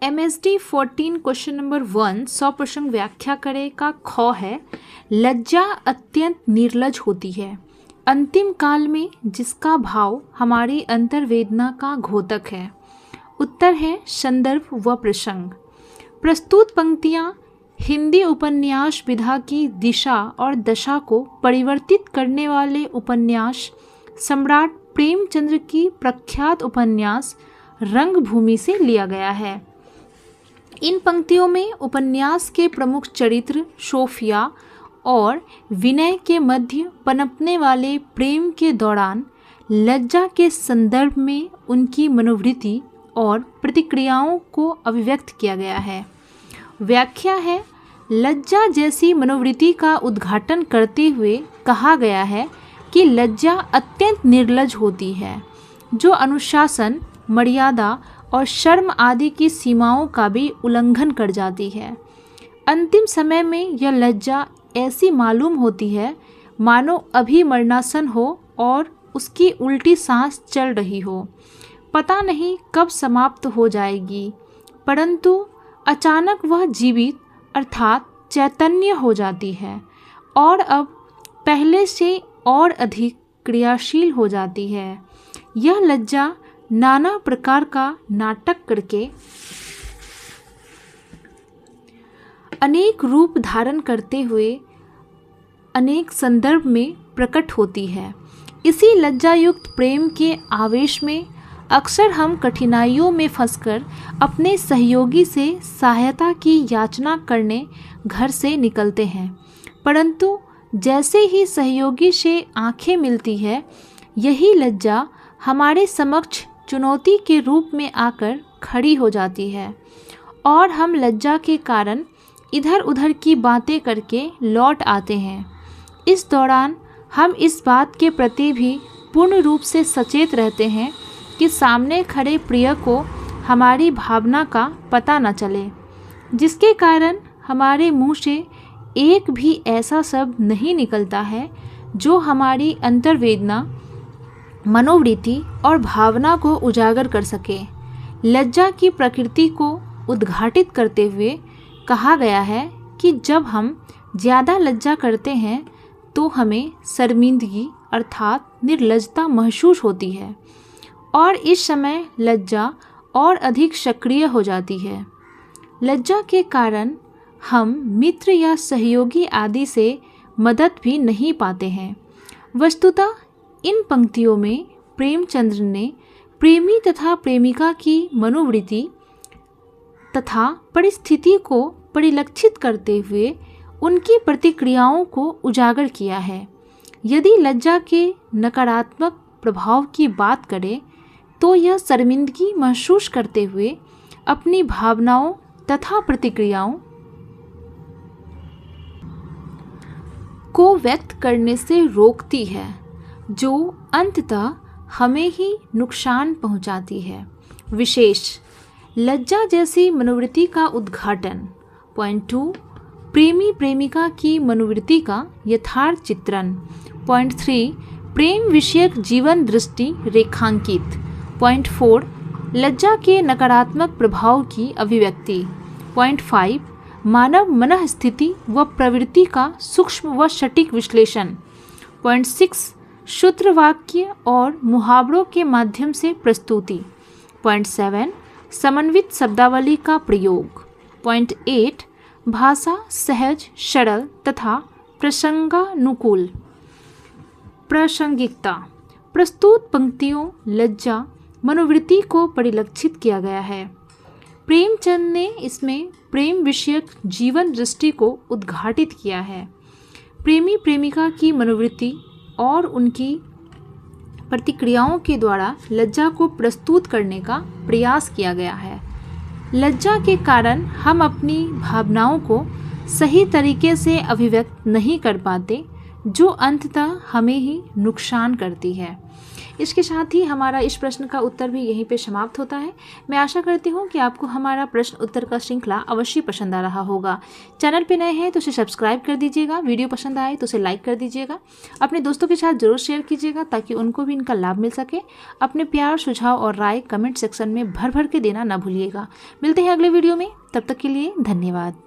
MSD 14 question number 1 100 प्रश्न व्याख्या करें का ख है। लज्जा अत्यंत निर्लज होती है अंतिम काल में, जिसका भाव हमारी अंतर्वेदना का घोतक है। उत्तर है संदर्भ व प्रसंग। प्रस्तुत पंक्तियाँ हिंदी उपन्यास विधा की दिशा और दशा को परिवर्तित करने वाले उपन्यास सम्राट प्रेमचंद्र की प्रख्यात उपन्यास रंगभूमि से लिया गया है। इन पंक्तियों में उपन्यास के प्रमुख चरित्र सोफिया और विनय के मध्य पनपने वाले प्रेम के दौरान लज्जा के संदर्भ में उनकी मनोवृत्ति और प्रतिक्रियाओं को अभिव्यक्त किया गया है। व्याख्या है, लज्जा जैसी मनोवृत्ति का उद्घाटन करते हुए कहा गया है कि लज्जा अत्यंत निर्लज होती है, जो अनुशासन, मर्यादा और शर्म आदि की सीमाओं का भी उल्लंघन कर जाती है। अंतिम समय में यह लज्जा ऐसी मालूम होती है मानो अभी मरणासन हो और उसकी उल्टी सांस चल रही हो। पता नहीं कब समाप्त हो जाएगी, परंतु अचानक वह जीवित अर्थात चैतन्य हो जाती है और अब पहले से और अधिक क्रियाशील हो जाती है। यह लज्जा नाना प्रकार का नाटक करके अनेक रूप धारण करते हुए अनेक संदर्भ में प्रकट होती है। इसी लज्जायुक्त प्रेम के आवेश में अक्सर हम कठिनाइयों में फंसकर अपने सहयोगी से सहायता की याचना करने घर से निकलते हैं, परंतु जैसे ही सहयोगी से आंखें मिलती है, यही लज्जा हमारे समक्ष चुनौती के रूप में आकर खड़ी हो जाती है और हम लज्जा के कारण इधर उधर की बातें करके लौट आते हैं। इस दौरान हम इस बात के प्रति भी पूर्ण रूप से सचेत रहते हैं कि सामने खड़े प्रिय को हमारी भावना का पता न चले, जिसके कारण हमारे मुंह से एक भी ऐसा शब्द नहीं निकलता है जो हमारी अंतर्वेदना, मनोवृत्ति और भावना को उजागर कर सके। लज्जा की प्रकृति को उद्घाटित करते हुए कहा गया है कि जब हम ज़्यादा लज्जा करते हैं तो हमें शर्मिंदगी अर्थात निर्लज्जता महसूस होती है और इस समय लज्जा और अधिक सक्रिय हो जाती है। लज्जा के कारण हम मित्र या सहयोगी आदि से मदद भी नहीं पाते हैं। वस्तुतः इन पंक्तियों में प्रेमचंद्र ने प्रेमी तथा प्रेमिका की मनोवृत्ति तथा परिस्थिति को परिलक्षित करते हुए उनकी प्रतिक्रियाओं को उजागर किया है। यदि लज्जा के नकारात्मक प्रभाव की बात करें तो यह शर्मिंदगी महसूस करते हुए अपनी भावनाओं तथा प्रतिक्रियाओं को व्यक्त करने से रोकती है, जो अंततः हमें ही नुकसान पहुंचाती है। विशेष लज्जा जैसी मनोवृत्ति का उद्घाटन। पॉइंट 2, प्रेमी प्रेमिका की मनोवृत्ति का यथार्थ चित्रण। पॉइंट 3, प्रेम विषयक जीवन दृष्टि रेखांकित। पॉइंट 4, लज्जा के नकारात्मक प्रभाव की अभिव्यक्ति। पॉइंट 5, मानव मनः स्थिति व प्रवृत्ति का सूक्ष्म व सटीक विश्लेषण। पॉइंट 6, सूत्र वाक्य और मुहावरों के माध्यम से प्रस्तुति। पॉइंट 7, समन्वित शब्दावली का प्रयोग। पॉइंट 8, भाषा सहज सरल तथा प्रसंगानुकूल। प्रासंगिकता। प्रस्तुत पंक्तियों लज्जा मनोवृत्ति को परिलक्षित किया गया है। प्रेमचंद ने इसमें प्रेम विषयक जीवन दृष्टि को उद्घाटित किया है। प्रेमी प्रेमिका की मनोवृत्ति और उनकी प्रतिक्रियाओं के द्वारा लज्जा को प्रस्तुत करने का प्रयास किया गया है। लज्जा के कारण हम अपनी भावनाओं को सही तरीके से अभिव्यक्त नहीं कर पाते, जो अंततः हमें ही नुकसान करती है। इसके साथ ही हमारा इस प्रश्न का उत्तर भी यहीं पे समाप्त होता है। मैं आशा करती हूँ कि आपको हमारा प्रश्न उत्तर का श्रृंखला अवश्य पसंद आ रहा होगा। चैनल पे नए हैं तो उसे सब्सक्राइब कर दीजिएगा, वीडियो पसंद आए तो उसे लाइक कर दीजिएगा, अपने दोस्तों के साथ जरूर शेयर कीजिएगा ताकि उनको भी इनका लाभ मिल सके। अपने प्यार, सुझाव और राय कमेंट सेक्शन में भर भर के देना ना भूलिएगा। मिलते हैं अगले वीडियो में, तब तक के लिए धन्यवाद।